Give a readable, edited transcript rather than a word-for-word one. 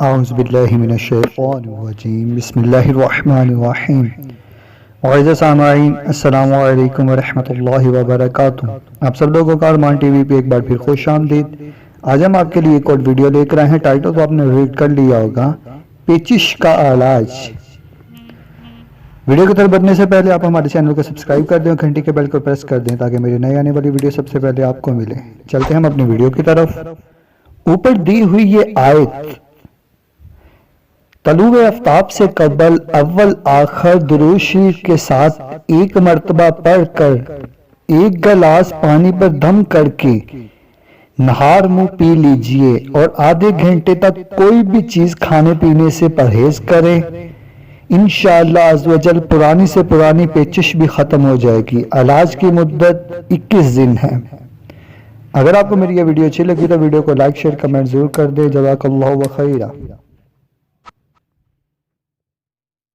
اعوذ باللہ من الشیطان الرجیم بسم اللہ الرحمن الرحیم معزز سامعین السلام علیکم ورحمۃ اللہ وبرکاتہ۔ آپ سب لوگوں کا ارمان ٹی وی پہ ایک بار پھر خوش آمدید۔ آج ہم آپ کے لیے ایک اور ویڈیو لے کر آئے ہیں، ٹائٹل تو آپ نے ریڈ کر لیا ہوگا، پیچش کا علاج۔ ویڈیو کی طرف بڑھنے سے پہلے آپ ہمارے چینل کو سبسکرائب کر دیں اور گھنٹی کے بیل کو پریس کر دیں تاکہ میری نئی آنے والی ویڈیو سب سے پہلے آپ کو ملے۔ چلتے ہیں ہم اپنی ویڈیو کی طرف۔ اوپر دی ہوئی یہ آیت طلوع آفتاب سے قبل اول آخر درود شریف کے ساتھ ایک مرتبہ پڑھ کر ایک گلاس پانی پر دم کر کے نہار منہ پی لیجئے اور آدھے گھنٹے تک کوئی بھی چیز کھانے پینے سے پرہیز کریں۔ انشاءاللہ عز و جل پرانی سے پرانی پیچش بھی ختم ہو جائے گی۔ علاج کی مدت 21 دن ہے۔ اگر آپ کو میری یہ ویڈیو اچھی لگی تو ویڈیو کو لائک شیئر کمنٹ ضرور کر دیں۔ جزاک اللہ خیرہ۔